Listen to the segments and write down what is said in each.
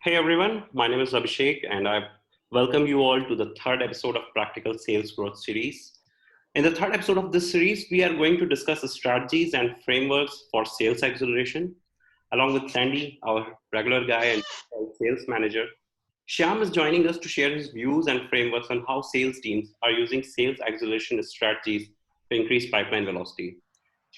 Hey everyone, my name is Abhishek and I welcome you all to the third episode of Practical Sales Growth Series. In the third episode of this series, we are going to discuss the strategies and frameworks for sales acceleration. Along with Sandy, our regular guy and sales manager, Shyam is joining us to share his views and frameworks on how sales teams are using sales acceleration strategies to increase pipeline velocity.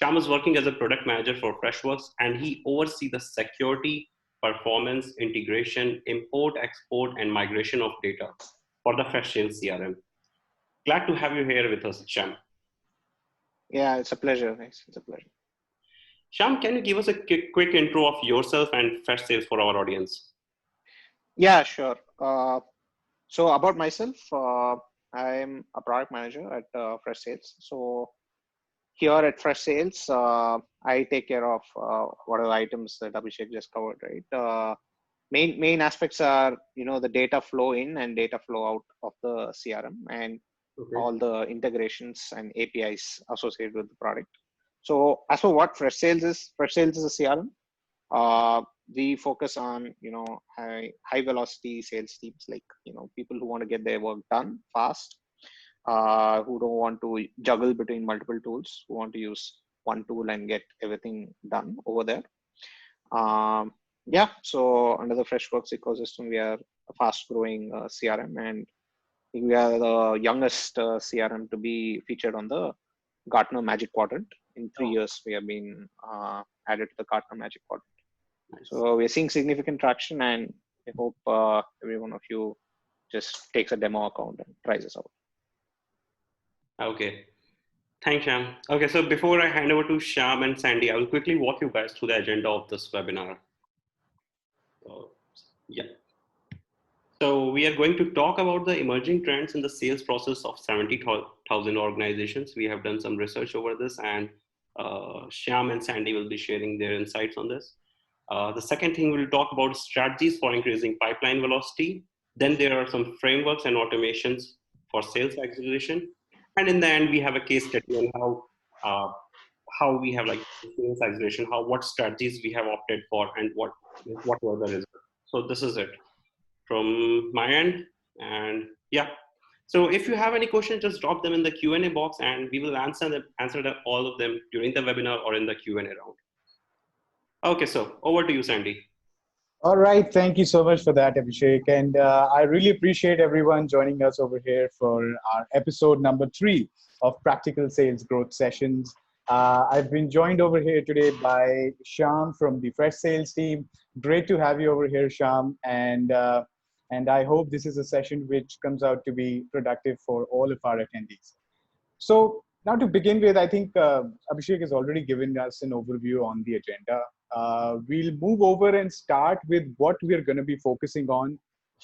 Shyam is working as a product manager for Freshworks and he oversees the security, performance, integration, import, export, and migration of data for the Freshsales CRM. Glad to have you here with us, Shyam. Yeah, it's a pleasure. Thanks. It's a pleasure. Shyam, can you give us a quick intro of yourself and Freshsales for our audience? Yeah, sure. So about myself, I'm a product manager at Freshsales. So here at Freshsales, I take care of what are the items that Abhishek just covered, right? Main aspects are, the data flow in and data flow out of the CRM and all the integrations and APIs associated with the product. So as for what Freshsales is a CRM. We focus on high velocity sales teams, like people who want to get their work done fast, who don't want to juggle between multiple tools, who want to use one tool and get everything done over there. So under the Freshworks ecosystem, we are a fast growing CRM, and we are the youngest CRM to be featured on the Gartner Magic Quadrant. In 3 years, we have been added to the Gartner Magic Quadrant. Nice. So we're seeing significant traction, and I hope every one of you just takes a demo account and tries us out. Okay. Thanks, Shyam. Okay, so before I hand over to Shyam and Sandy, I will quickly walk you guys through the agenda of this webinar. So we are going to talk about the emerging trends in the sales process of 70,000 organizations. We have done some research over this, and Shyam and Sandy will be sharing their insights on this. The second thing, we'll talk about strategies for increasing pipeline velocity. Then there are some frameworks and automations for sales acceleration. And in the end, we have a case study on how we have sales acceleration, what strategies we have opted for, and what were the results. So this is it from my end. And yeah, so if you have any questions, just drop them in the Q&A box, and we will answer all of them during the webinar or in the Q&A round. Okay, so over to you, Sandy. All right, thank you so much for that, Abhishek. And I really appreciate everyone joining us over here for our episode number 3 of Practical Sales Growth Sessions. I've been joined over here today by Shyam from the Freshsales team. Great to have you over here, Shyam. And I hope this is a session which comes out to be productive for all of our attendees. So now to begin with, I think Abhishek has already given us an overview on the agenda. We'll move over and start with what we're going to be focusing on,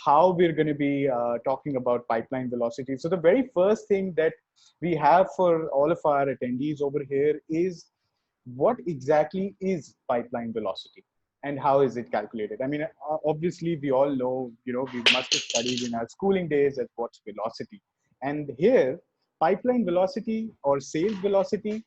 how we're going to be talking about pipeline velocity. So the very first thing that we have for all of our attendees over here is what exactly is pipeline velocity and how is it calculated? I mean, obviously we all know, we must have studied in our schooling days at what's velocity. And here, pipeline velocity or sales velocity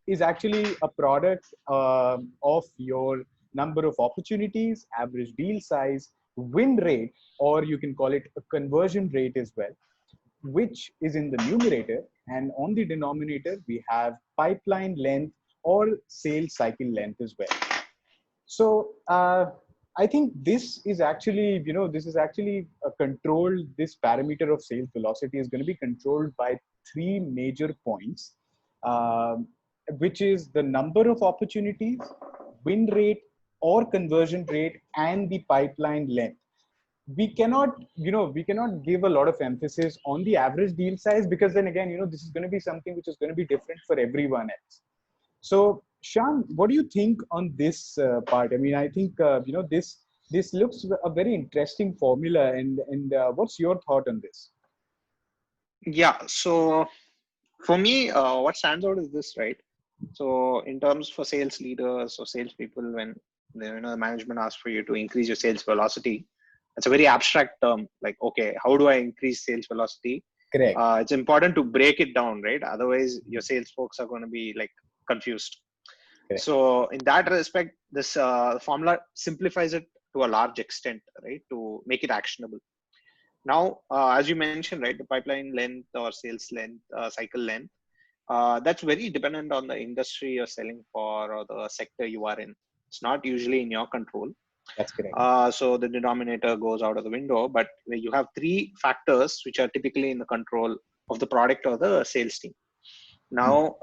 is actually a product of your number of opportunities, average deal size, win rate, or you can call it a conversion rate as well, which is in the numerator. And on the denominator, we have pipeline length or sales cycle length as well. So I think this is actually, this parameter of sales velocity is going to be controlled by 3 major points. Which is the number of opportunities, win rate or conversion rate, and the pipeline length. We cannot give a lot of emphasis on the average deal size, because then again, this is going to be something which is going to be different for everyone else. So Shyam, what do you think on this part? I mean, I think, this looks a very interesting formula, and what's your thought on this? Yeah, so for me, what stands out is this, right? So in terms for sales leaders or salespeople, when the management asks for you to increase your sales velocity, it's a very abstract term. Like, okay, how do I increase sales velocity? Correct. It's important to break it down, right? Otherwise, your sales folks are going to be confused. Correct. So in that respect, this formula simplifies it to a large extent, right, to make it actionable. Now, as you mentioned, right, the pipeline length or sales length, cycle length, that's very dependent on the industry you're selling for or the sector you are in. It's not usually in your control. That's correct. So the denominator goes out of the window, but you have three factors which are typically in the control of the product or the sales team. Now,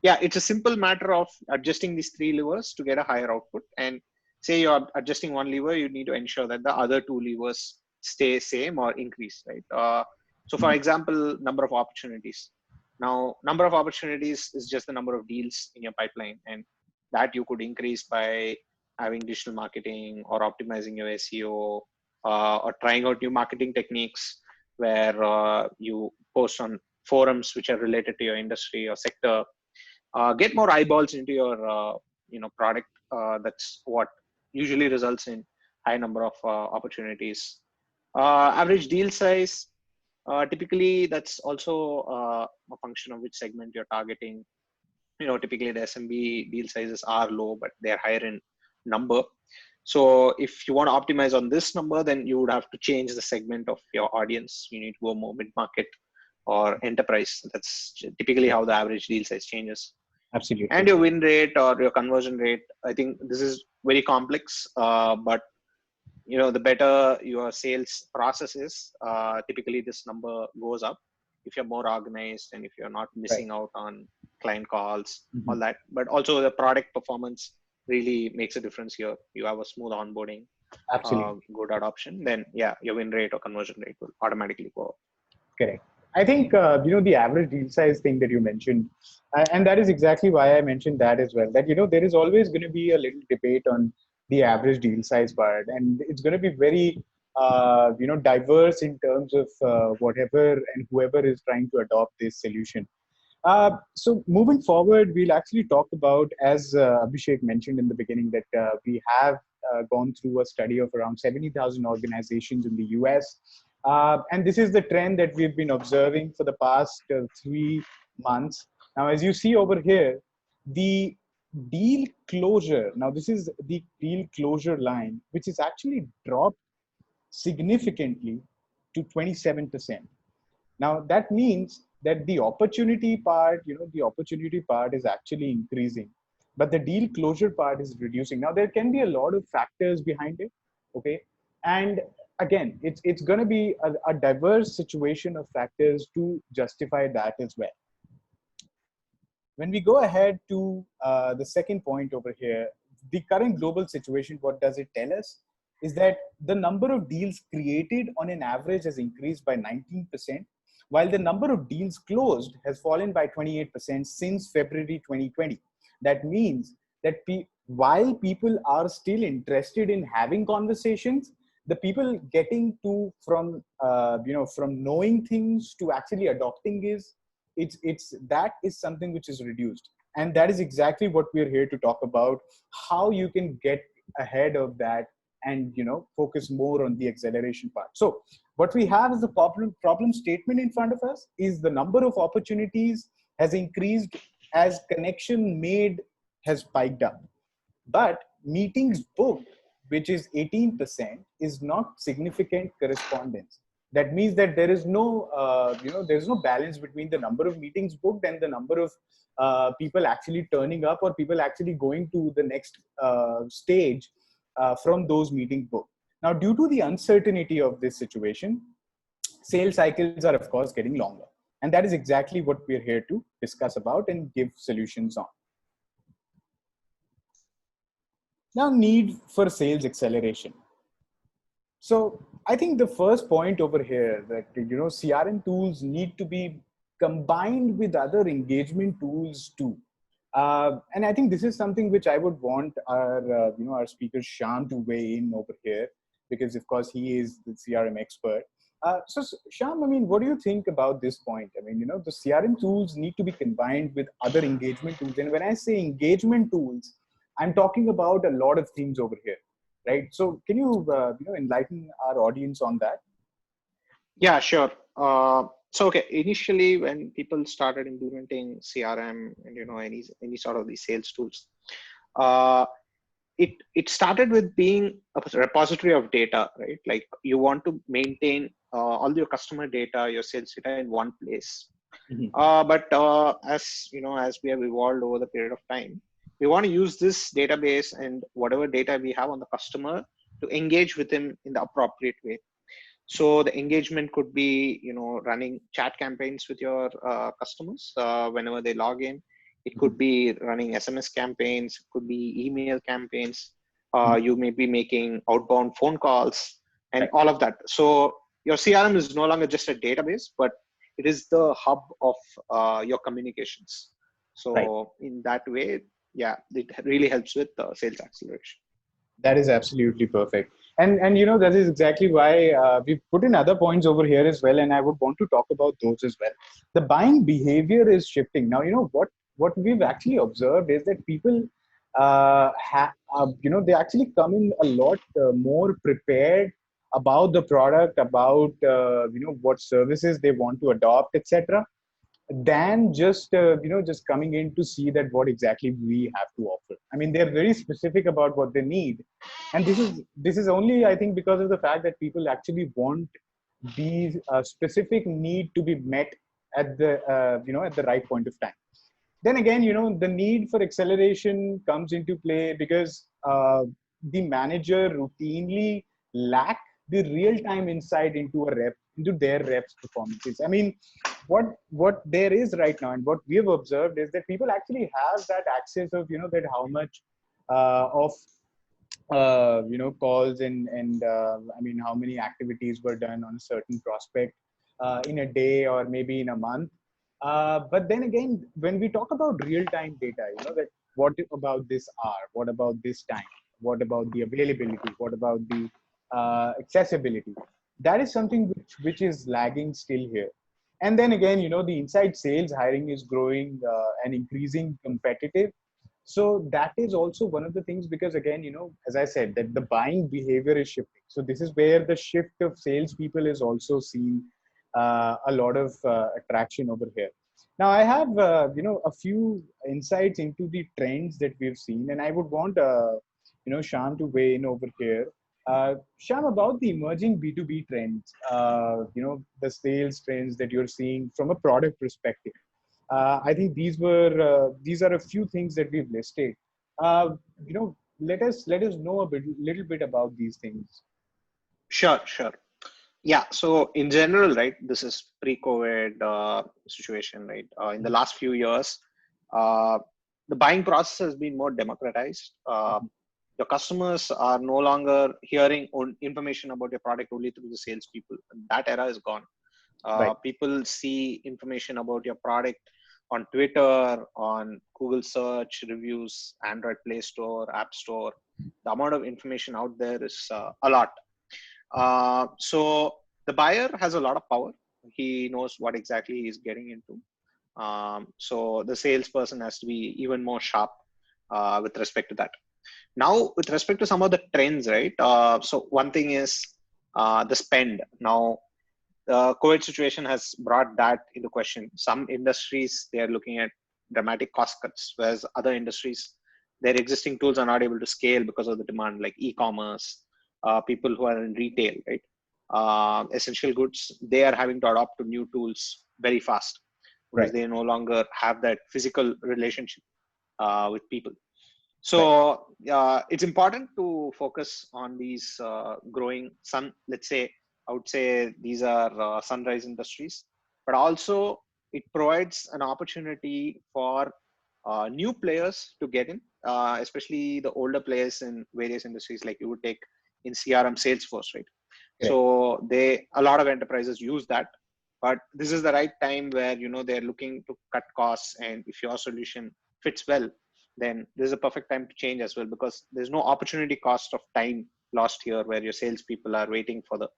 yeah, it's a simple matter of adjusting these three levers to get a higher output. And say you're adjusting one lever, you need to ensure that the other two levers stay same or increase, right? So for example, number of opportunities. Now, number of opportunities is just the number of deals in your pipeline, and that you could increase by having digital marketing or optimizing your SEO, or trying out new marketing techniques where you post on forums which are related to your industry or sector, get more eyeballs into your product. That's what usually results in high number of opportunities. Average deal size, typically that's also a function of which segment you're targeting. Typically the SMB deal sizes are low, but they're higher in number. So if you want to optimize on this number, then you would have to change the segment of your audience. You need to go more mid-market or enterprise. That's typically how the average deal size changes. Absolutely. And your win rate or your conversion rate, I think this is very complex, but the better your sales process is, typically this number goes up if you're more organized and if you're not missing out on client calls, all that. But also the product performance really makes a difference here. You have a smooth onboarding, good adoption, then yeah, your win rate or conversion rate will automatically go up. Correct. I think, the average deal size thing that you mentioned, and that is exactly why I mentioned that as well, that, there is always going to be a little debate on the average deal size part, and it's going to be very, diverse in terms of whatever and whoever is trying to adopt this solution. So moving forward, we'll actually talk about, as Abhishek mentioned in the beginning, that we have gone through a study of around 70,000 organizations in the US. And this is the trend that we've been observing for the past 3 months. Now, as you see over here, the deal closure, now this is the deal closure line, which is actually dropped significantly to 27%. Now, that means that the opportunity part, is actually increasing, but the deal closure part is reducing. Now, there can be a lot of factors behind it, okay? And again, it's going to be a diverse situation of factors to justify that as well. When we go ahead to the second point over here, the current global situation, what does it tell us? Is that the number of deals created on an average has increased by 19%, while the number of deals closed has fallen by 28% since February 2020. That means that while people are still interested in having conversations, the people getting to from knowing things to actually adopting that is something which is reduced. And that is exactly what we're here to talk about, how you can get ahead of that and focus more on the acceleration part. So what we have as a problem statement in front of us is the number of opportunities has increased as connection made has spiked up, but meetings booked, which is 18%, is not significant correspondence. That means that there is no there's no balance between the number of meetings booked and the number of people actually turning up or people actually going to the next stage from those meetings booked. Now, due to the uncertainty of this situation, sales cycles are of course getting longer, and that is exactly what we're here to discuss about and give solutions on. Now, need for sales acceleration. So I think the first point over here that CRM tools need to be combined with other engagement tools too. And I think this is something which I would want our speaker Shyam to weigh in over here, because of course he is the CRM expert. So Shyam, I mean, what do you think about this point? I mean, the CRM tools need to be combined with other engagement tools. And when I say engagement tools, I'm talking about a lot of things over here, right? So can you, enlighten our audience on that? Yeah, sure. So, okay, initially when people started implementing CRM and, any sort of these sales tools, it started with being a repository of data, right? Like you want to maintain all your customer data, your sales data in one place. But as you know, as we have evolved over the period of time, we want to use this database and whatever data we have on the customer to engage with him in the appropriate way. So the engagement could be, running chat campaigns with your customers whenever they log in. It could be running SMS campaigns. It could be email campaigns. You may be making outbound phone calls and all of that. So your CRM is no longer just a database, but it is the hub of your communications. So in that way, yeah, it really helps with sales acceleration. That is absolutely perfect. And that is exactly why we've put in other points over here as well. And I would want to talk about those as well. The buying behavior is shifting. Now, what we've actually observed is that people, they actually come in a lot more prepared about the product, about, what services they want to adopt, etc., than just coming in to see that what exactly we have to offer. I mean, they're very specific about what they need, and this is only, I think, because of the fact that people actually want these specific need to be met at the at the right point of time. Then again, the need for acceleration comes into play because the manager routinely lack the real-time insight into their reps performances. I mean, what there is right now and what we have observed is that people actually have that access of that how much of calls and I mean how many activities were done on a certain prospect in a day or maybe in a month. But then again, when we talk about real-time data, that what about this hour, what about this time, what about the availability, what about the accessibility, that is something which is lagging still here. And then again, the inside sales hiring is growing and increasing competitive. So that is also one of the things, because again, as I said, that the buying behavior is shifting. So this is where the shift of salespeople is also seen a lot of attraction over here. Now I have a few insights into the trends that we've seen, and I would want Shyam to weigh in over here. Shyam, about the emerging B2B trends, the sales trends that you're seeing from a product perspective. I think these are a few things that we've listed. Let us know little bit about these things. Sure. Yeah. So in general, right, this is pre-COVID situation, right? In the last few years, the buying process has been more democratized. Your customers are no longer hearing information about your product only through the salespeople. That era is gone. People see information about your product on Twitter, on Google search, reviews, Android Play Store, App Store. The amount of information out there is a lot. So the buyer has a lot of power. He knows what exactly he's getting into. So the salesperson has to be even more sharp with respect to that. Now, with respect to some of the trends, right? So one thing is the spend. Now, the COVID situation has brought that into question. Some industries, they are looking at dramatic cost cuts, whereas other industries, their existing tools are not able to scale because of the demand, like e-commerce, people who are in retail, right? Essential goods, they are having to adopt to new tools very fast because they no longer have that physical relationship with people. So it's important to focus on these growing let's say, I would say these are sunrise industries, but also it provides an opportunity for new players to get in, especially the older players in various industries, like you would take in CRM Salesforce, right? So a lot of enterprises use that, but this is the right time where, they're looking to cut costs. And if your solution fits well, then this is a perfect time to change as well, because there's no opportunity cost of time lost here where your salespeople are waiting for the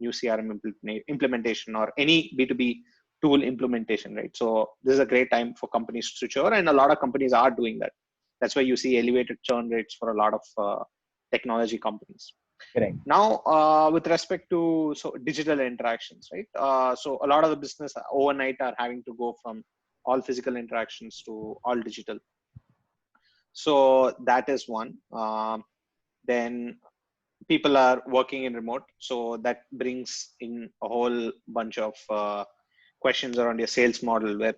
new CRM implementation or any B2B tool implementation, right? So this is a great time for companies to switch over, and a lot of companies are doing that. That's why you see elevated churn rates for a lot of technology companies. Correct. Now, with respect to digital interactions, right? So a lot of the business overnight are having to go from all physical interactions to all digital. So that is one. Then people are working in remote, so that brings in a whole bunch of questions around your sales model, where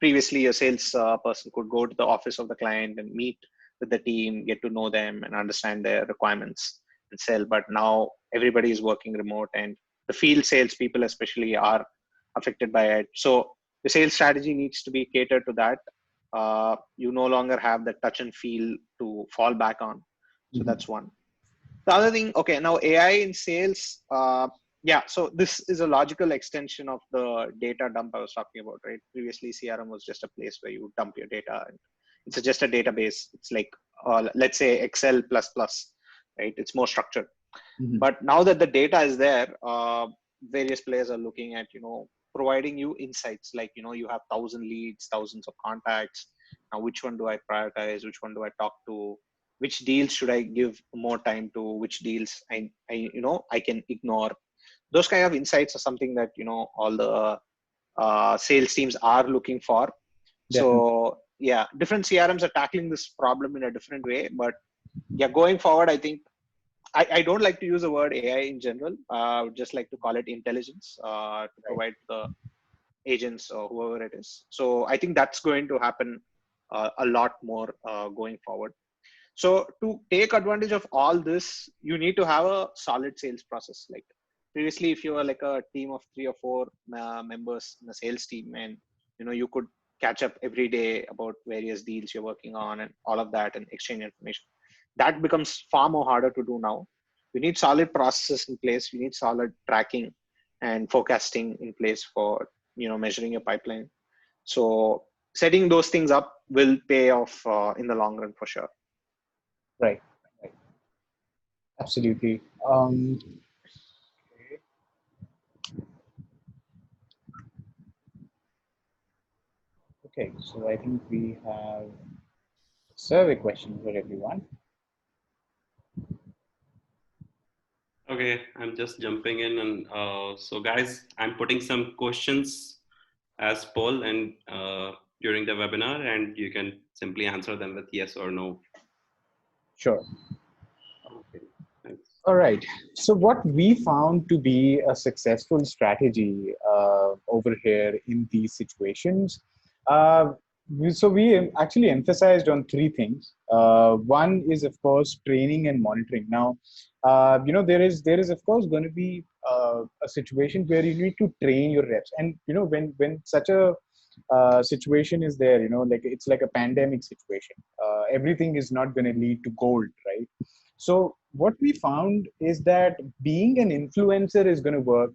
previously your sales person could go to the office of the client and meet with the team, get to know them and understand their requirements and sell. But now everybody is working remote, and the field sales people especially are affected by it. So the sales strategy needs to be catered to that. You no longer have the touch and feel to fall back on. So that's one. The other thing, okay, now AI in sales, yeah, so this is a logical extension of the data dump I was talking about, right? Previously, CRM was just a place where you dump your data, and it's just a database. It's like, let's say Excel plus plus, right? It's more structured. But now that the data is there, various players are looking at, providing you insights, like, you have 1,000 leads, thousands of contacts. Now, which one do I prioritize? Which one do I talk to? Which deals should I give more time to? Which deals I can ignore? Those kind of insights are something that, all the sales teams are looking for. Definitely. So yeah, different CRMs are tackling this problem in a different way. But yeah, going forward, I think I don't like to use the word AI in general. I would just like to call it intelligence to provide the agents or whoever it is. So I think that's going to happen a lot more going forward. So to take advantage of all this, you need to have a solid sales process. Like previously, if you were like a team of 3 or 4 members in a sales team, and you could catch up every day about various deals you're working on and all of that, and exchange information. That becomes far more harder to do now. We need solid processes in place. We need solid tracking and forecasting in place for measuring your pipeline. So setting those things up will pay off in the long run for sure. Right. Right. Absolutely. Okay, so I think we have a survey question for everyone. Okay, I'm just jumping in, and so guys, I'm putting some questions as poll and during the webinar, and you can simply answer them with yes or no. Sure. Okay, thanks. All right. So what we found to be a successful strategy over here in these situations, we actually emphasized on 3 things. One is, of course, training and monitoring. Now, there is of course going to be a situation where you need to train your reps, and when such a situation is there, like it's like a pandemic situation. Everything is not going to lead to gold, right? So what we found is that being an influencer is going to work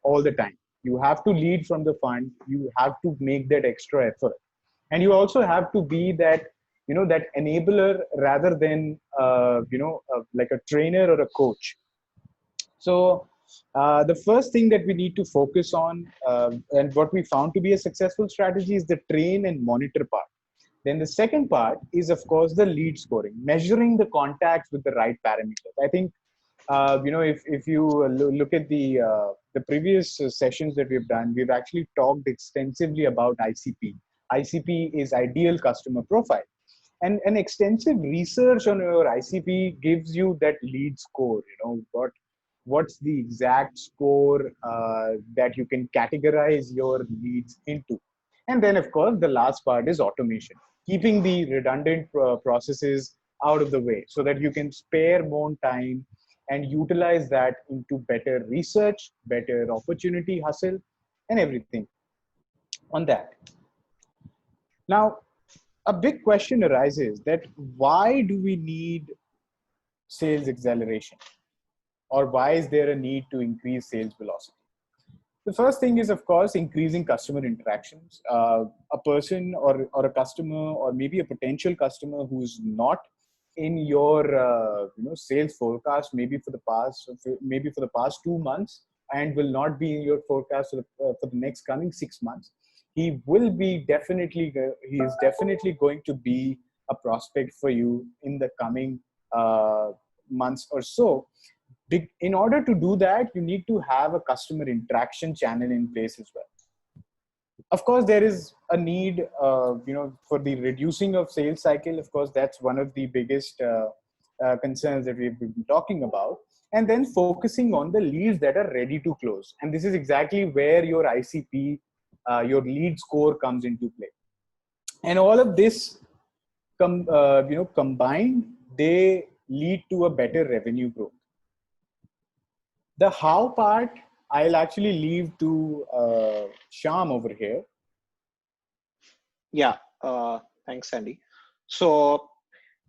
all the time. You have to lead from the front. You have to make that extra effort, and you also have to be that that enabler rather than like a trainer or a coach. So the first thing that we need to focus on, and what we found to be a successful strategy, is the train and monitor part. Then the second part is, of course, the lead scoring, measuring the contacts with the right parameters. I think, if you look at the previous sessions that we've done, we've actually talked extensively about ICP. ICP is ideal customer profile. And an extensive research on your ICP gives you that lead score. What's the exact score that you can categorize your leads into. And then, of course, the last part is automation, keeping the redundant processes out of the way so that you can spare more time and utilize that into better research, better opportunity hustle, and everything on that. Now, a big question arises that why do we need sales acceleration? Or why is there a need to increase sales velocity? The first thing is, of course, increasing customer interactions. A person or a customer, or maybe a potential customer who's not in your sales forecast, maybe for the past 2 months, and will not be in your forecast for the next coming 6 months. He is definitely going to be a prospect for you in the coming months or so. In order to do that, you need to have a customer interaction channel in place as well. Of course, there is a need, for the reducing of sales cycle. Of course, that's one of the biggest concerns that we've been talking about. And then focusing on the leads that are ready to close. And this is exactly where your ICP, your lead score comes into play. And all of this, combined, they lead to a better revenue growth. The how part, I'll actually leave to Shyam over here. Yeah, thanks, Sandy. So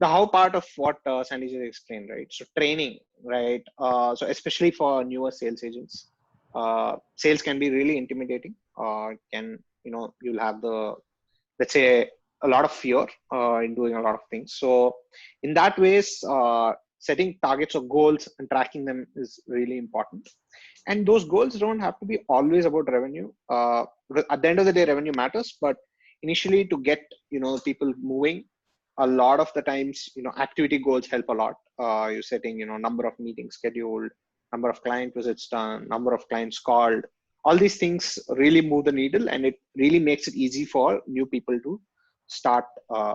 the how part of what Sandy just explained, right? So training, right? So especially for newer sales agents, sales can be really intimidating. You'll have let's say, a lot of fear in doing a lot of things. So in that ways, setting targets or goals and tracking them is really important. And those goals don't have to be always about revenue. Because at the end of the day, revenue matters, but initially to get people moving, a lot of the times activity goals help a lot. You're setting number of meetings scheduled, number of client visits done, number of clients called. All these things really move the needle, and it really makes it easy for new people to start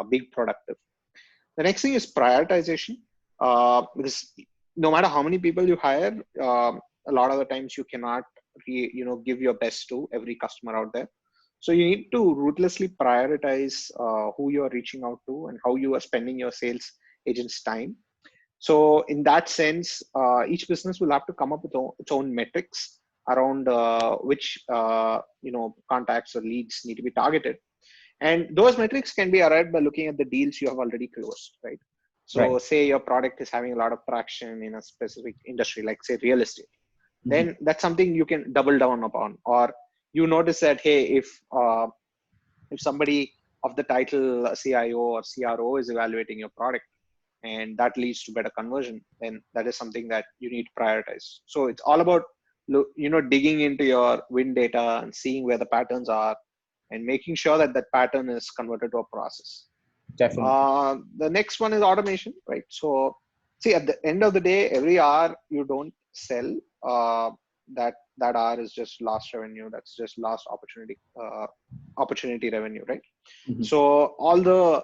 being productive. The next thing is prioritization, because no matter how many people you hire, a lot of the times you cannot give your best to every customer out there. So you need to ruthlessly prioritize who you are reaching out to and how you are spending your sales agent's time. So in that sense, each business will have to come up with its own metrics around which contacts or leads need to be targeted. And those metrics can be arrived by looking at the deals you have already closed, right? So Right. say your product is having a lot of traction in a specific industry, like say real estate, Mm-hmm. then that's something you can double down upon. Or you notice that, hey, if somebody of the title CIO or CRO is evaluating your product and that leads to better conversion, then that is something that you need to prioritize. So it's all about digging into your win data and seeing where the patterns are and making sure that that pattern is converted to a process. Definitely. The next one is automation, right? So see, at the end of the day, every hour you don't sell, that hour is just lost revenue. That's just lost opportunity revenue, right? Mm-hmm. So all the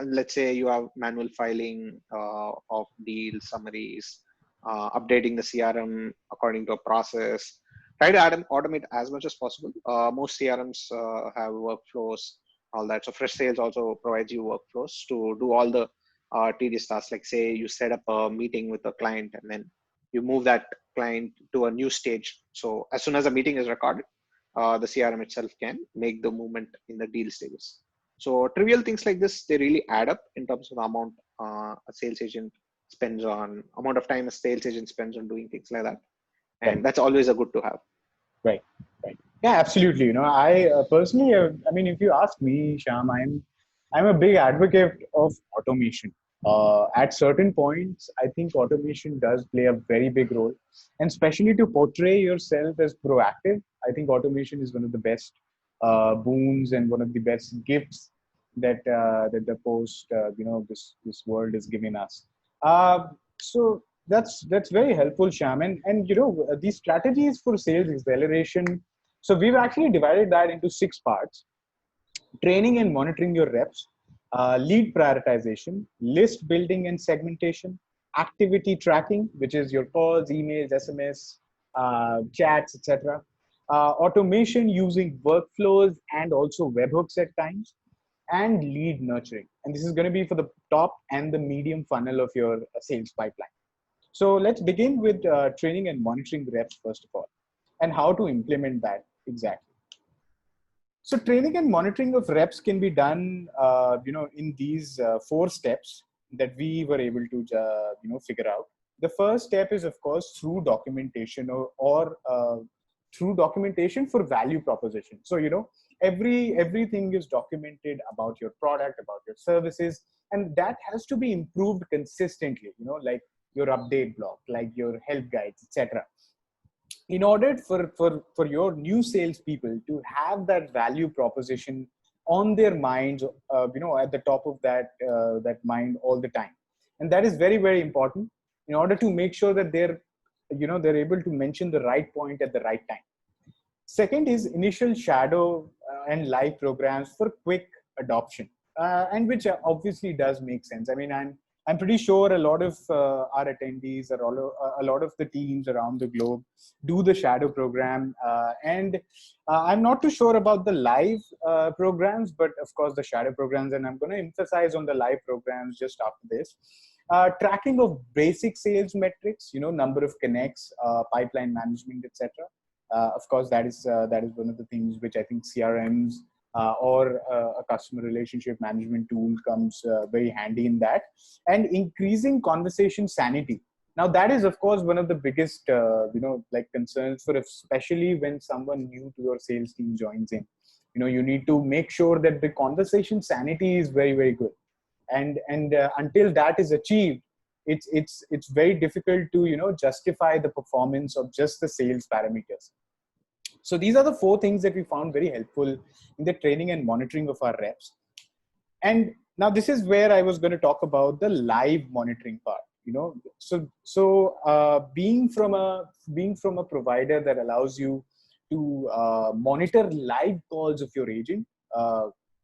let's say you have manual filing of deal summaries, updating the CRM according to a process. Try to automate as much as possible. Most CRMs have workflows, all that. So Freshsales also provides you workflows to do all the tedious tasks. Like say you set up a meeting with a client and then you move that client to a new stage. So as soon as a meeting is recorded, the CRM itself can make the movement in the deal stages. So trivial things like this, they really add up in terms of the amount a sales agent spends on, amount of time a sales agent spends on doing things like that. Right. And that's always a good to have. Right. Right. Yeah, absolutely. I personally, I mean, if you ask me, Shyam, I'm a big advocate of automation. At certain points, I think automation does play a very big role, and especially to portray yourself as proactive. I think automation is one of the best boons and one of the best gifts that the post this world is giving us. So that's very helpful, Shyam. And these strategies for sales acceleration. So we've actually divided that into 6 parts: training and monitoring your reps, lead prioritization, list building and segmentation, activity tracking, which is your calls, emails, SMS, chats, etc. Automation using workflows and also webhooks at times, and lead nurturing. And this is going to be for the top and the medium funnel of your sales pipeline. So let's begin with training and monitoring reps first of all, and how to implement that exactly. So training and monitoring of reps can be done, in these 4 steps that we were able to, figure out. The first step is, of course, through documentation or through documentation for value proposition. So, everything is documented about your product, about your services, and that has to be improved consistently, like your update blog, like your help guides, etc. In order for your new salespeople to have that value proposition on their minds, at the top of that mind all the time, and that is very, very important in order to make sure that they're able to mention the right point at the right time. Second is initial shadow and live programs for quick adoption, and which obviously does make sense. I mean, I'm pretty sure a lot of our attendees or a lot of the teams around the globe do the shadow program, and I'm not too sure about the live programs, but of course the shadow programs, and I'm going to emphasize on the live programs just after this. Tracking of basic sales metrics, number of connects, pipeline management, etc. Of course, that is one of the things which I think CRMs or a customer relationship management tool comes very handy in that. And increasing conversation sanity. Now, that is, of course, one of the biggest, concerns for, especially when someone new to your sales team joins in. You need to make sure that the conversation sanity is very, very good. And until that is achieved, it's very difficult to justify the performance of just the sales parameters. So these are the 4 things that we found very helpful in the training and monitoring of our reps. And now this is where I was going to talk about the live monitoring part. Being from a provider that allows you to monitor live calls of your agent,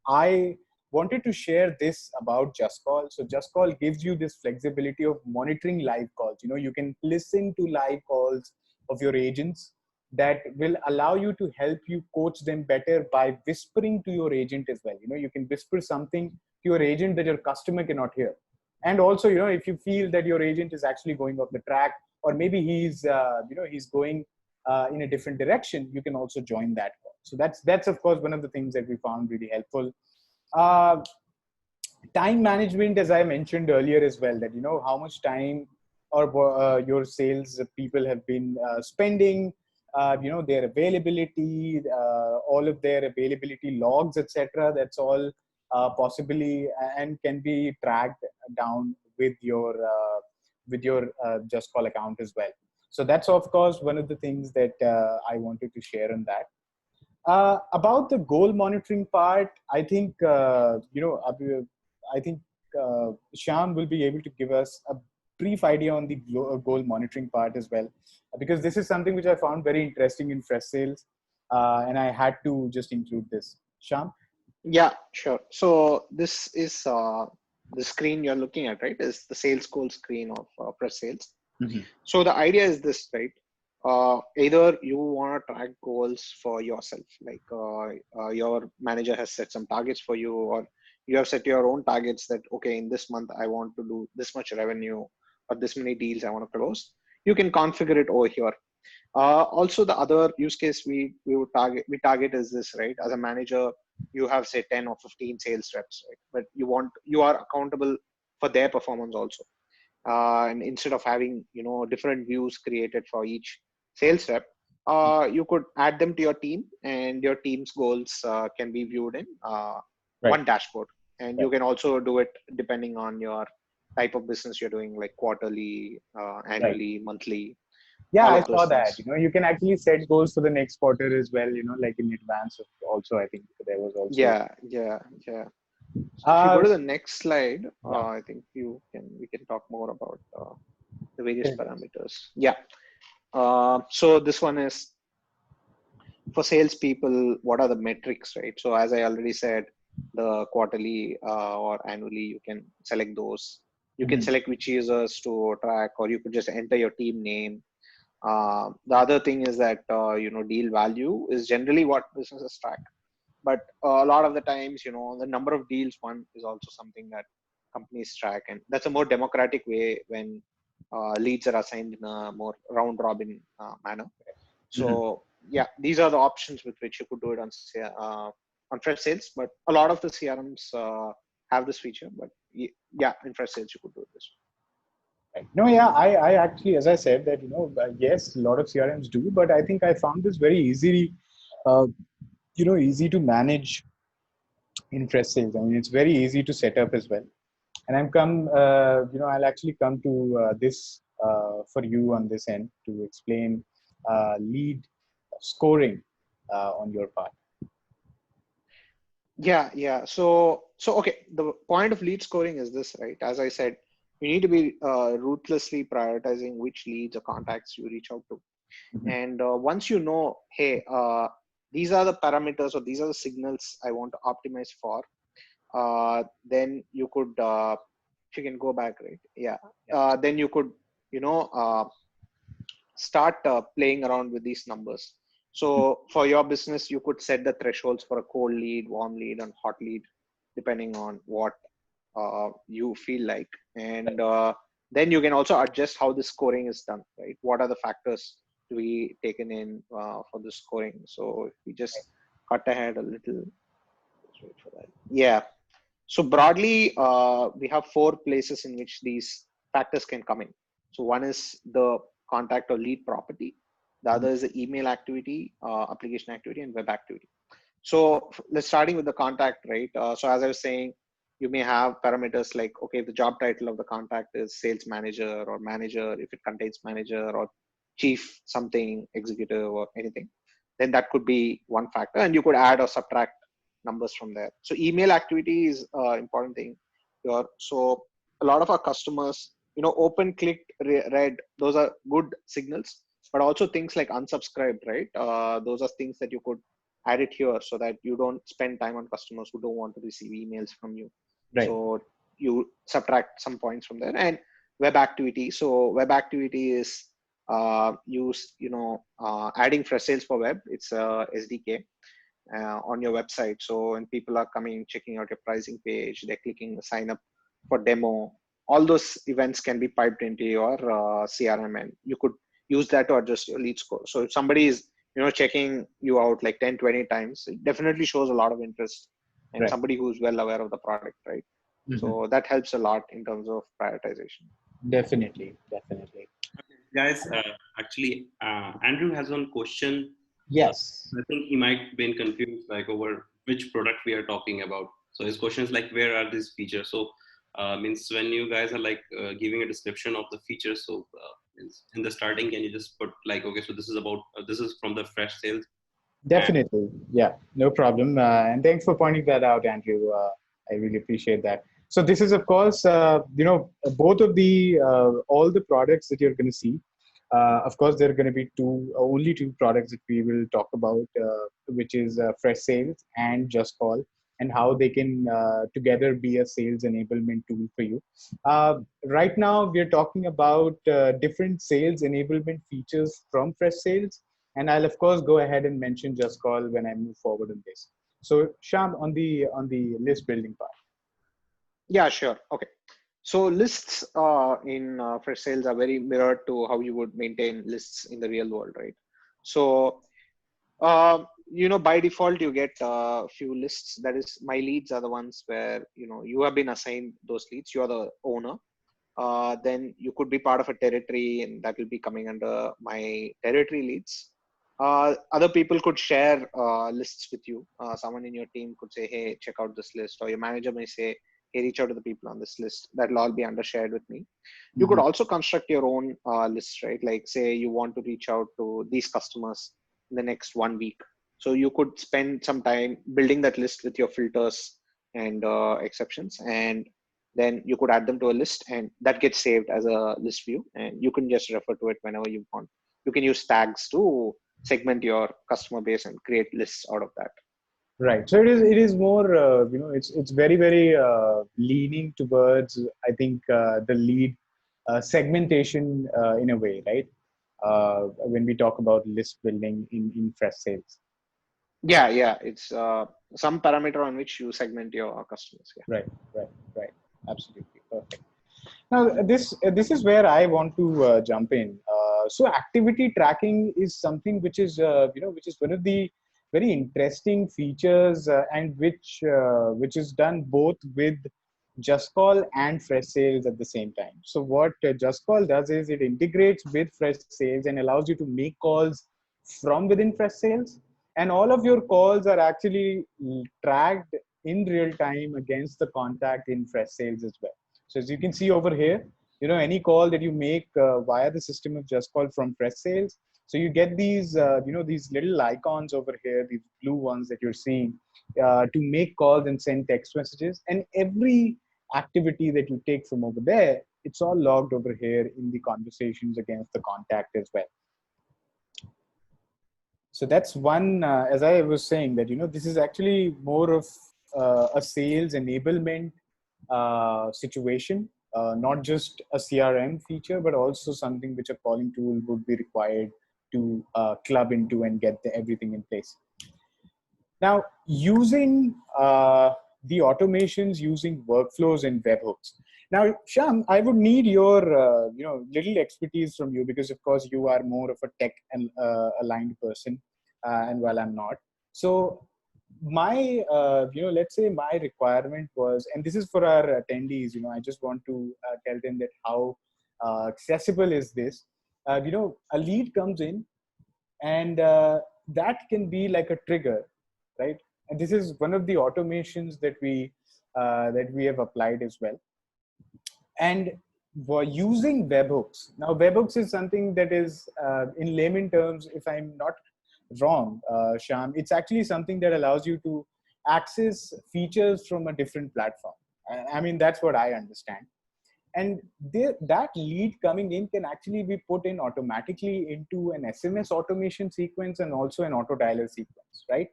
I wanted to share this about JustCall. So JustCall gives you this flexibility of monitoring live calls. You can listen to live calls of your agents that will allow you to help you coach them better by whispering to your agent as well. You can whisper something to your agent that your customer cannot hear. And also, if you feel that your agent is actually going off the track, or maybe he's going in a different direction, you can also join that call. So that's of course one of the things that we found really helpful. Time management, as I mentioned earlier as well, that how much time or your sales people have been spending, their availability, all of their availability logs, etc. That's all possibly and can be tracked down with your JustCall account as well. So that's of course one of the things that I wanted to share on that. About the goal monitoring part, I think Shyam will be able to give us a brief idea on the goal monitoring part as well, because this is something which I found very interesting in Freshsales, and I had to just include this. Shyam? Yeah, sure. So this is the screen you're looking at, right? Is the sales goal screen of Freshsales. Mm-hmm. So the idea is this, right? Either you want to track goals for yourself, like your manager has set some targets for you, or you have set your own targets that, okay, in this month I want to do this much revenue or this many deals I want to close. You can configure it over here. Also, the other use case we target is this, right? As a manager, you have say 10 or 15 sales reps, right? But you are accountable for their performance also. And instead of having different views created for each sales rep, you could add them to your team, and your team's goals can be viewed in one dashboard. And you can also do it depending on your type of business you're doing, like quarterly, annually, monthly. Yeah, I saw that. You can actually set goals for the next quarter as well, like in advance of also, I think there was also. Yeah. So if you go to the next slide, I think we can talk more about the various parameters. Yeah. So this one is for salespeople. What are the metrics, right? So as I already said, the quarterly or annually, you can select those. You can select which users to track, or you could just enter your team name. The other thing is that deal value is generally what businesses track. But a lot of the times, the number of deals won is also something that companies track. And that's a more democratic way when leads are assigned in a more round robin manner. So yeah, these are the options with which you could do it on Freshsales. But a lot of the CRMs have this feature. But yeah, in Freshsales, you could do this. No, yeah, I actually, as I said, that, yes, a lot of CRMs do, but I think I found this very easy to manage in Freshsales. I mean, it's very easy to set up as well. And I'll actually come to this for you on this end to explain lead scoring on your part. Yeah. So okay, the point of lead scoring is this, right? As I said, you need to be ruthlessly prioritizing which leads or contacts you reach out to. And once you know, hey, these are the parameters or these are the signals I want to optimize for, then you could, if you can go back, right? Yeah. Then you could, start playing around with these numbers. So for your business, you could set the thresholds for a cold lead, warm lead, and hot lead, depending on what you feel like. And then you can also adjust how the scoring is done, right? What are the factors to be taken in for the scoring? So if we just cut ahead a little, let's wait for that. Yeah. So broadly, we have 4 places in which these factors can come in. So one is the contact or lead property. The other is the email activity, application activity, and web activity. So let's starting with the contact, right? So as I was saying, you may have parameters like, okay, the job title of the contact is sales manager or manager, if it contains manager, or chief something, executive, or anything, then that could be one factor, and you could add or subtract numbers from there. So email activity is important thing here. So a lot of our customers, open, clicked, read, those are good signals, but also things like unsubscribed, right? Those are things that you could add it here so that you don't spend time on customers who don't want to receive emails from you. Right. So you subtract some points from there. And web activity. So web activity is adding Freshsales for web. It's a SDK on your website. So when people are coming, checking out your pricing page, they're clicking the sign up for demo. All those events can be piped into your CRM, and you could use that to adjust your lead score. So if somebody is checking you out like 10, 20 times, it definitely shows a lot of interest, and somebody who's well aware of the product, right? So that helps a lot in terms of prioritization. Definitely. Guys, actually, Andrew has one question. Yes. I think he might be confused like over which product we are talking about. So his question is like, where are these features? So means when you guys are like giving a description of the features, so in the starting, can you just put like, okay, so this is about this is from the Freshsales. Definitely. Yeah, no problem. And thanks for pointing that out, Andrew. I really appreciate that. So this is, of course, both of the, all the products that you're going to see. Of course, there are going to be only two products that we will talk about, which is Freshsales and JustCall, and how they can together be a sales enablement tool for you. Right now, we're talking about different sales enablement features from Freshsales. And I'll of course go ahead and mention JustCall when I move forward on this. So Shyam, on the list building part. Yeah, sure. Okay. So lists in Freshsales are very mirrored to how you would maintain lists in the real world, right? So by default you get a few lists. That is, my leads are the ones where you have been assigned those leads. You are the owner. Then you could be part of a territory, and that will be coming under my territory leads. Other people could share lists with you. Someone in your team could say, hey, check out this list, or your manager may say, hey, reach out to the people on this list. That'll all be under shared with me. You could also construct your own lists, right? Like say you want to reach out to these customers in the next 1 week. So you could spend some time building that list with your filters and exceptions, and then you could add them to a list, and that gets saved as a list view, and you can just refer to it whenever you want. You can use tags to segment your customer base and create lists out of that. Right. So it is more it's very leaning towards, I think, the lead segmentation in a way, right? When we talk about list building in Freshsales. Yeah, it's some parameter on which you segment your customers. Yeah. Right. Absolutely perfect. Now this is where I want to jump in. So activity tracking is something which is which is one of the very interesting features, and which is done both with JustCall and Freshsales at the same time. So what JustCall does is it integrates with Freshsales and allows you to make calls from within Freshsales, and all of your calls are actually tracked in real time against the contact in Freshsales as well. So as you can see over here, any call that you make via the system of JustCall from Freshsales, so you get these, these little icons over here, these blue ones that you're seeing, to make calls and send text messages. And every activity that you take from over there, it's all logged over here in the conversations against the contact as well. So that's one, as I was saying, that, this is actually more of a sales enablement situation, not just a CRM feature, but also something which a calling tool would be required to club into and get everything in place. Now, using the automations using workflows and webhooks. Now, Shyam, I would need your little expertise from you, because of course you are more of a tech and aligned person, and while I'm not. So my let's say my requirement was, and this is for our attendees, I just want to tell them that how accessible is this. A lead comes in, and that can be like a trigger, right? And this is one of the automations that we have applied as well. And we're using webhooks. Now, webhooks is something that is, in layman terms, if I'm not wrong, Shyam, it's actually something that allows you to access features from a different platform. I mean, that's what I understand. And that lead coming in can actually be put in automatically into an SMS automation sequence and also an auto dialer sequence, right?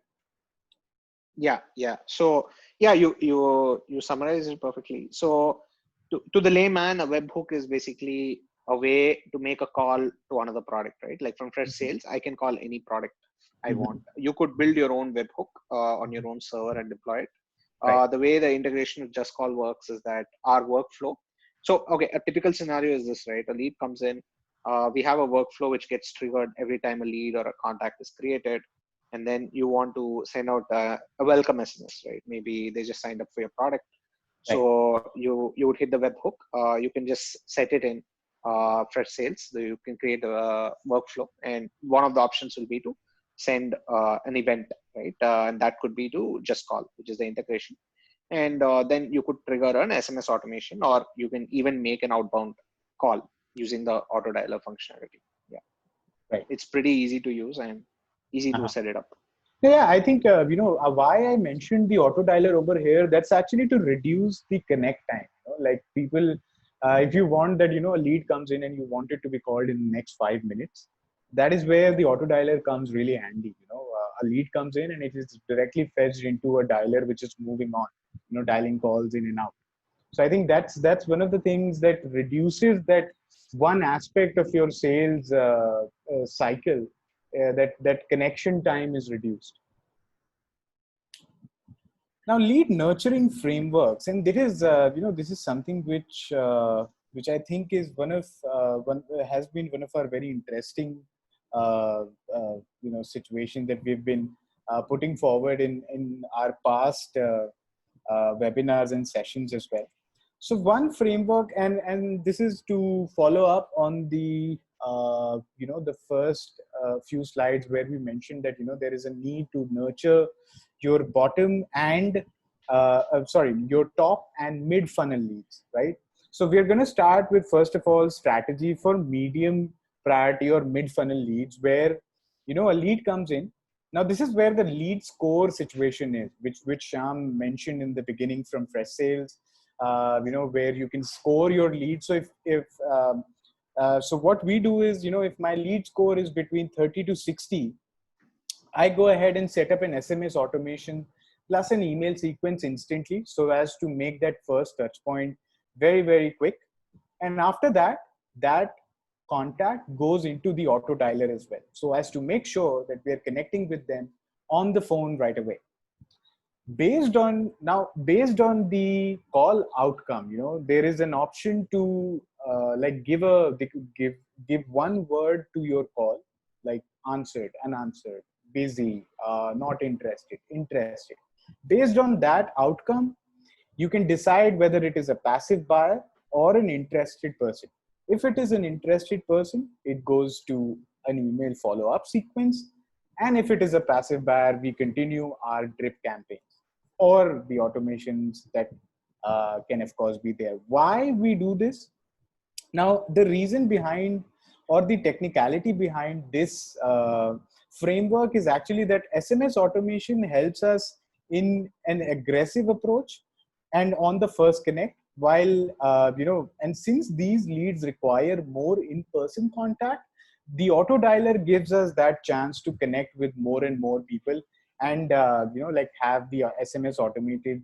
Yeah. So yeah, you summarized it perfectly. So to the layman, a webhook is basically a way to make a call to another product, right? Like from Freshsales, I can call any product I want. You could build your own webhook on your own server and deploy it. Right. The way the integration with JustCall works is that our workflow. So, okay, a typical scenario is this, right? A lead comes in. We have a workflow which gets triggered every time a lead or a contact is created. And then you want to send out a welcome SMS, right? Maybe they just signed up for your product. Right. So you would hit the webhook. You can just set it in Freshsales. So you can create a workflow. And one of the options will be to send an event, right? And that could be to JustCall, which is the integration. And then you could trigger an SMS automation, or you can even make an outbound call using the auto dialer functionality. Yeah, Right. it's pretty easy to use and easy to set it up. Yeah, I think, why I mentioned the auto dialer over here, that's actually to reduce the connect time. Like people, if you want that, a lead comes in and you want it to be called in the next 5 minutes, that is where the auto dialer comes really handy. A lead comes in and it is directly fetched into a dialer, which is moving on, dialing calls in and out. So I think that's one of the things that reduces that one aspect of your sales cycle, that connection time is reduced. Now, lead nurturing frameworks, and this is something which I think is one has been one of our very interesting situation that we've been putting forward in our past webinars and sessions as well. So one framework, and this is to follow up on the the first few slides where we mentioned that there is a need to nurture your bottom and your top and mid funnel leads, right? So we're going to start with, first of all, strategy for medium priority or mid funnel leads, where a lead comes in. Now, this is where the lead score situation is, which Shyam mentioned in the beginning from Freshsales, where you can score your lead. So so what we do is, if my lead score is between 30 to 60, I go ahead and set up an SMS automation plus an email sequence instantly, so as to make that first touch point very, very quick. And after that, that contact goes into the auto dialer as well, so as to make sure that we are connecting with them on the phone right away. Based on the call outcome, there is an option to give one word to your call, like answered, unanswered, busy, not interested, interested. Based on that outcome, you can decide whether it is a passive buyer or an interested person. If it is an interested person, it goes to an email follow-up sequence. And if it is a passive buyer, we continue our drip campaigns or the automations that can, of course, be there. Why we do this? Now, the reason behind, or the technicality behind this framework, is actually that SMS automation helps us in an aggressive approach and on the first connect, while and since these leads require more in-person contact, the auto dialer gives us that chance to connect with more and more people, and like have the SMS automated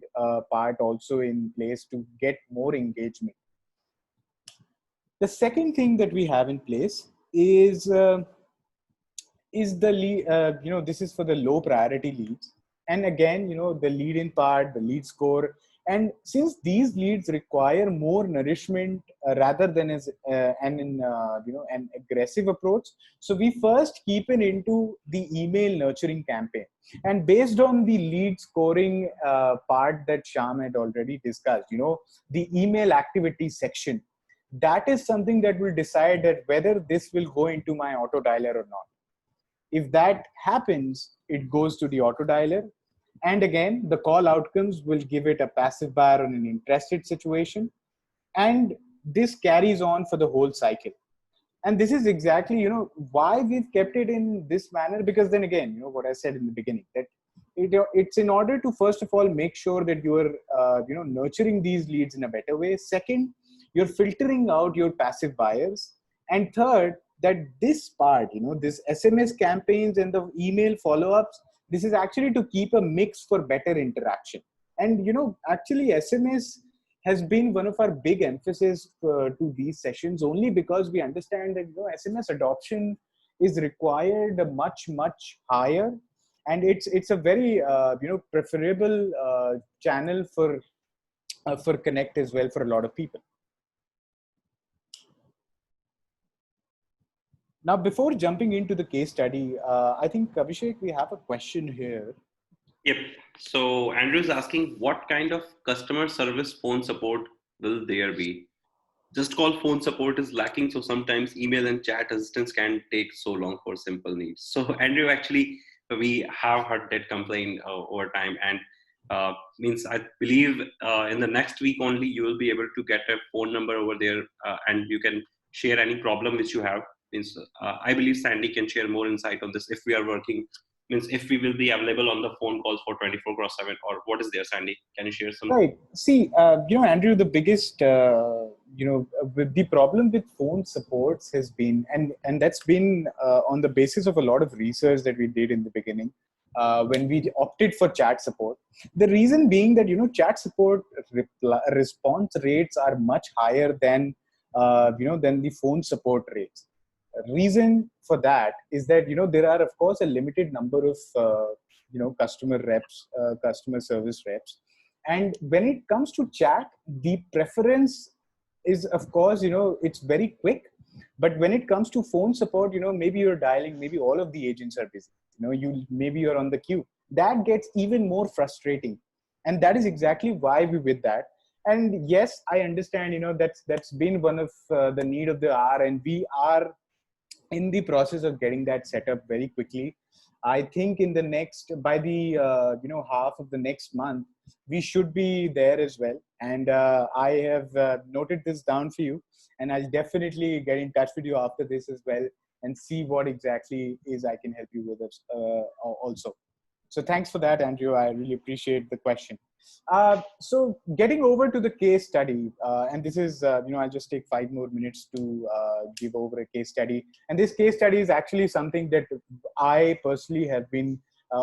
part also in place to get more engagement. The second thing that we have in place is the lead, this is for the low priority leads. And again, the lead in part, the lead score. And since these leads require more nourishment rather than an aggressive approach, so we first keep it into the email nurturing campaign. And based on the lead scoring part that Shyam had already discussed, the email activity section, that is something that will decide that whether this will go into my auto dialer or not. If that happens, it goes to the auto dialer. And again, the call outcomes will give it a passive buyer on an interested situation. And this carries on for the whole cycle. And this is exactly, why we've kept it in this manner, because then again, what I said in the beginning, that it's in order to, first of all, make sure that you're, nurturing these leads in a better way. Second, you're filtering out your passive buyers. And third, that this part, this SMS campaigns and the email follow-ups, this is actually to keep a mix for better interaction. And, actually SMS has been one of our big emphasis to these sessions, only because we understand that, SMS adoption is required much, much higher. And it's a very, preferable channel for Connect as well for a lot of people. Now, before jumping into the case study, I think, Abhishek, we have a question here. Yep. So Andrew's asking, what kind of customer service phone support will there be? JustCall phone support is lacking, so sometimes email and chat assistance can take so long for simple needs. So Andrew, actually, we have heard that complaint over time, and means I believe in the next week only you will be able to get a phone number over there, and you can share any problem which you have. Means I believe Sandy can share more insight on this if we are working. Means if we will be available on the phone calls for 24/7, or what is there, Sandy? Can you share some? Right. See, Andrew, the biggest, with the problem with phone supports has been, and that's been on the basis of a lot of research that we did in the beginning when we opted for chat support. The reason being that, chat support response rates are much higher than, than the phone support rates. Reason for that is that, there are, of course, a limited number of, customer reps, customer service reps. And when it comes to chat, the preference is, of course, it's very quick. But when it comes to phone support, maybe you're dialing, maybe all of the agents are busy. Maybe you're on the queue. That gets even more frustrating. And that is exactly why we did that. And yes, I understand, that's been one of the need of the hour, and we are in the process of getting that set up very quickly. I think by the half of the next month, we should be there as well. And I have noted this down for you, and I'll definitely get in touch with you after this as well and see what exactly is I can help you with us also. So thanks for that, Andrew. I really appreciate the question. So getting over to the case study, and this is, I'll just take 5 more minutes to give over a case study. And this case study is actually something that I personally have been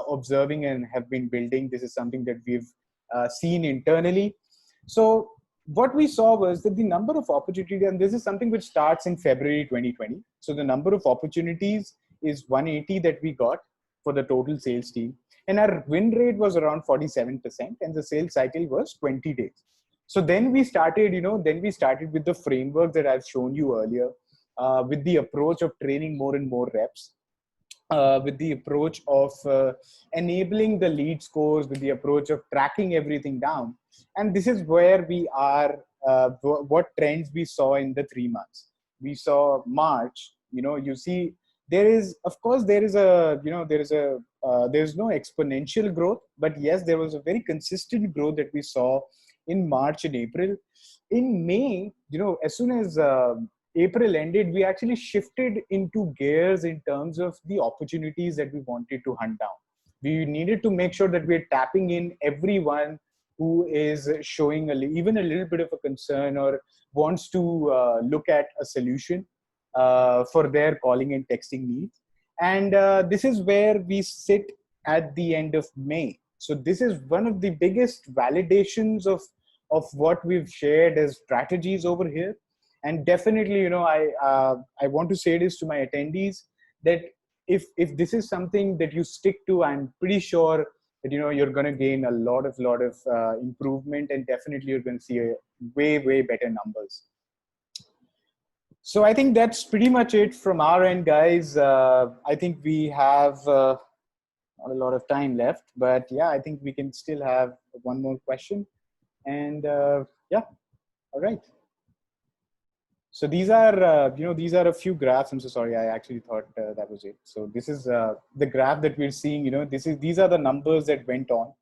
observing and have been building. This is something that we've seen internally. So what we saw was that the number of opportunities, and this is something which starts in February 2020. So the number of opportunities is 180 that we got for the total sales team. And our win rate was around 47%, and the sales cycle was 20 days. So then we started, with the framework that I've shown you earlier, with the approach of training more and more reps, with the approach of enabling the lead scores, with the approach of tracking everything down. And this is where we are, what trends we saw in the 3 months. We saw March, you see, there's no exponential growth, but yes, there was a very consistent growth that we saw in March and April. In May, as soon as April ended, we actually shifted into gears in terms of the opportunities that we wanted to hunt down. We needed to make sure that we're tapping in everyone who is showing even a little bit of a concern or wants to look at a solution. for their calling and texting needs. And this is where we sit at the end of May. So this is one of the biggest validations of what we've shared as strategies over here. And definitely, I want to say this to my attendees, that if this is something that you stick to, I'm pretty sure that you're going to gain a lot of improvement, and definitely you're going to see a way better numbers. So I think that's pretty much it from our end, guys. I think we have not a lot of time left, but yeah, I think we can still have one more question. And yeah, all right. So these are, these are a few graphs. I'm so sorry. I actually thought that was it. So this is the graph that we're seeing. These are the numbers that went on.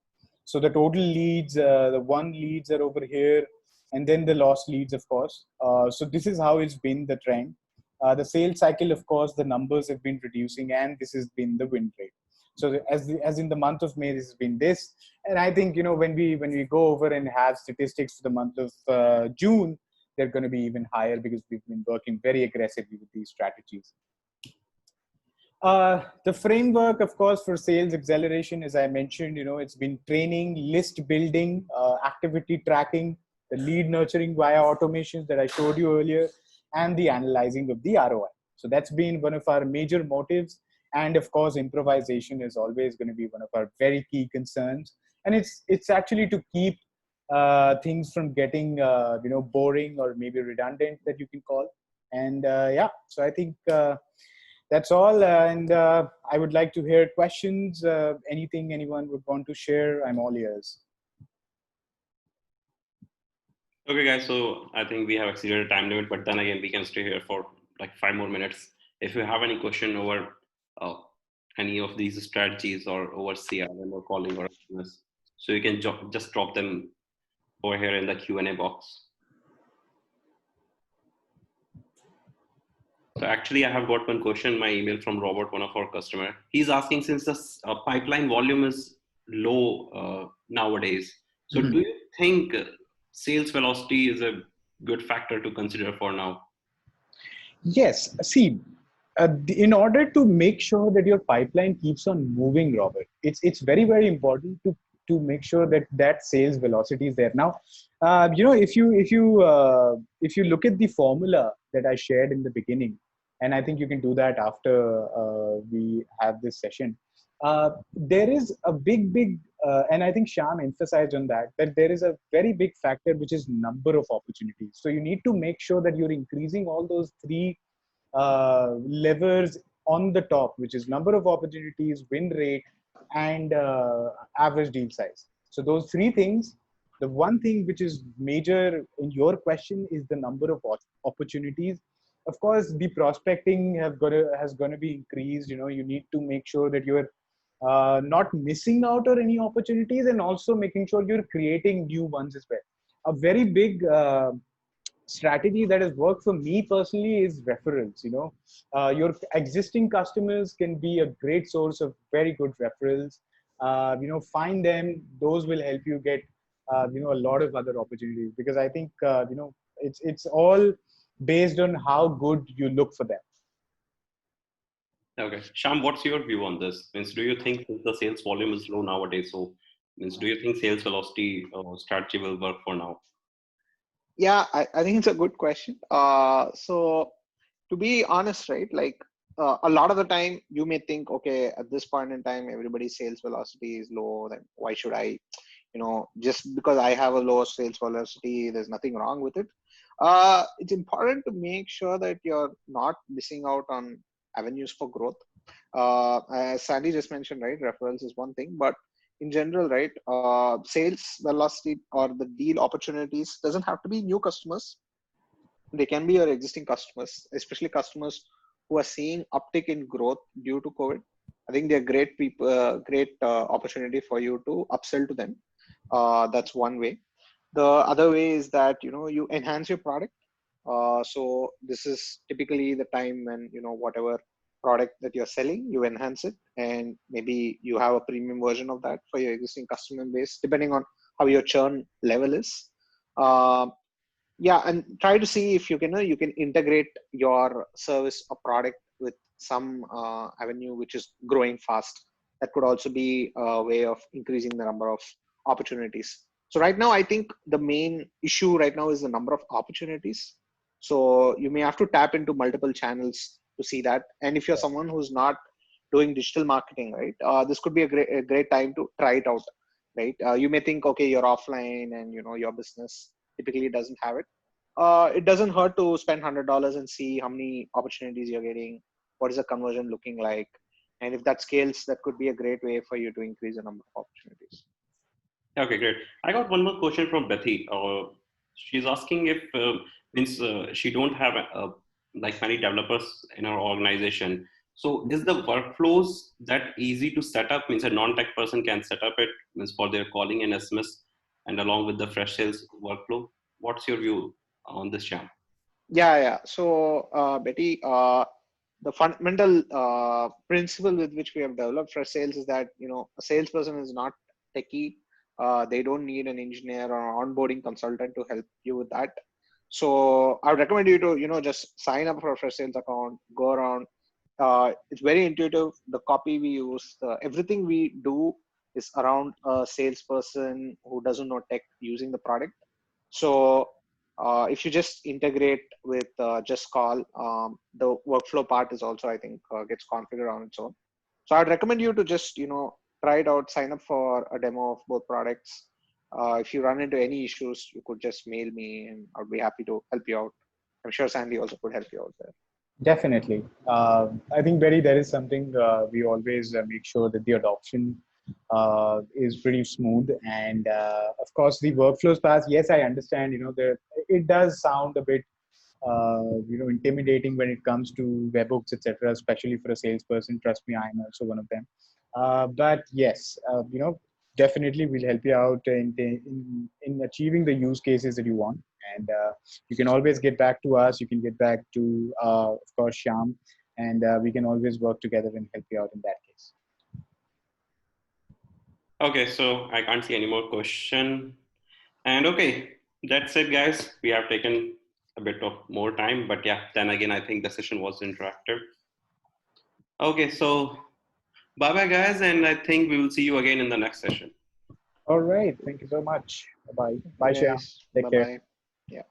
So the total leads, the won leads are over here, and then the lost leads, of course. So this is how it's been the trend. The sales cycle, of course, the numbers have been reducing, and this has been the win rate. So as in the month of May, this has been this. And I think when we go over and have statistics for the month of June, they're going to be even higher, because we've been working very aggressively with these strategies. The framework, of course, for sales acceleration, as I mentioned, it's been training, list building, activity tracking, the lead nurturing via automations that I showed you earlier, and the analyzing of the ROI. So that's been one of our major motives. And of course, improvisation is always going to be one of our very key concerns. And it's actually to keep things from getting boring or maybe redundant, that you can call. And yeah, so I think that's all. And I would like to hear questions. Anything anyone would want to share, I'm all ears. Okay, guys. So I think we have exceeded the time limit, but then again, we can stay here for like 5 more minutes. If you have any question over any of these strategies, or over CRM or calling or business, so you can just drop them over here in the Q&A box. So actually, I have got one question in my email from Robert, one of our customer. He's asking, since the pipeline volume is low nowadays, so do you think sales velocity is a good factor to consider for now? Yes. See, in order to make sure that your pipeline keeps on moving, Robert, it's very important to make sure that sales velocity is there. Now, if you look at the formula that I shared in the beginning, and I think you can do that after we have this session. There is a big, and I think Shyam emphasized on that there is a very big factor, which is number of opportunities. So you need to make sure that you're increasing all those three levers on the top, which is number of opportunities, win rate, and average deal size. So those three things. The one thing which is major in your question is the number of opportunities. Of course, the prospecting has going to be increased. You need to make sure that you're not missing out on any opportunities, and also making sure you're creating new ones as well. A very big strategy that has worked for me personally is referrals. Your existing customers can be a great source of very good referrals. Find them; those will help you get a lot of other opportunities, because I think it's all based on how good you look for them. Okay, Shyam, what's your view on this? Means, do you think the sales volume is low nowadays? So, means, do you think sales velocity strategy will work for now? Yeah, I think it's a good question. So to be honest, right, like a lot of the time you may think, okay, at this point in time, everybody's sales velocity is low. Then why should I, just because I have a low sales velocity, there's nothing wrong with it. It's important to make sure that you're not missing out on avenues for growth. As Sandy just mentioned, right, referrals is one thing, but in general, right, sales velocity or the deal opportunities doesn't have to be new customers. They can be your existing customers, especially customers who are seeing uptick in growth due to COVID. I think they're great people, great opportunity for you to upsell to them. That's one way. The other way is that you enhance your product. So this is typically the time when whatever product that you're selling, you enhance it, and maybe you have a premium version of that for your existing customer base, depending on how your churn level is. Yeah, and try to see if you can integrate your service or product with some avenue which is growing fast. That could also be a way of increasing the number of opportunities. So right now, I think the main issue right now is the number of opportunities. So you may have to tap into multiple channels to see that. And if you're someone who's not doing digital marketing, right, this could be a great time to try it out, right? You may think, okay, you're offline and your business typically doesn't have it. It doesn't hurt to spend $100 and see how many opportunities you're getting. What is the conversion looking like? And if that scales, that could be a great way for you to increase the number of opportunities. Okay, great. I got one more question from Bethy. She's asking if means she don't have like many developers in her organization. So is the workflows that easy to set up? Means a non-tech person can set up it means for their calling and SMS and along with the Freshsales workflow. What's your view on this, Shyam? Yeah. So, Betty, the fundamental principle with which we have developed for sales is that a salesperson is not techie. They don't need an engineer or onboarding consultant to help you with that. So I would recommend you to just sign up for a fresh sales account, go around. It's very intuitive. The copy we use, everything we do is around a salesperson who doesn't know tech using the product. So if you just integrate with JustCall, the workflow part is also, I think, gets configured on its own. So I'd recommend you to just, try it out, sign up for a demo of both products. If you run into any issues, you could just mail me and I'd be happy to help you out. I'm sure Sandy also could help you out there. Definitely. I think, Betty, that is something we always make sure that the adoption is pretty smooth. And of course, the workflows part, yes, I understand, it does sound a bit, intimidating when it comes to webhooks, etc., especially for a salesperson. Trust me, I'm also one of them. But yes, definitely we'll help you out in achieving the use cases that you want. And you can always get back to us. You can get back to, of course, Shyam, and we can always work together and help you out in that case. Okay, so I can't see any more question. And okay, that's it, guys. We have taken a bit of more time, but yeah, then again, I think the session was interactive. Okay, so bye bye, guys, and I think we will see you again in the next session. All right. Thank you so much. Bye-bye. Bye, Shyam. Guys, Take bye care. bye. Yeah.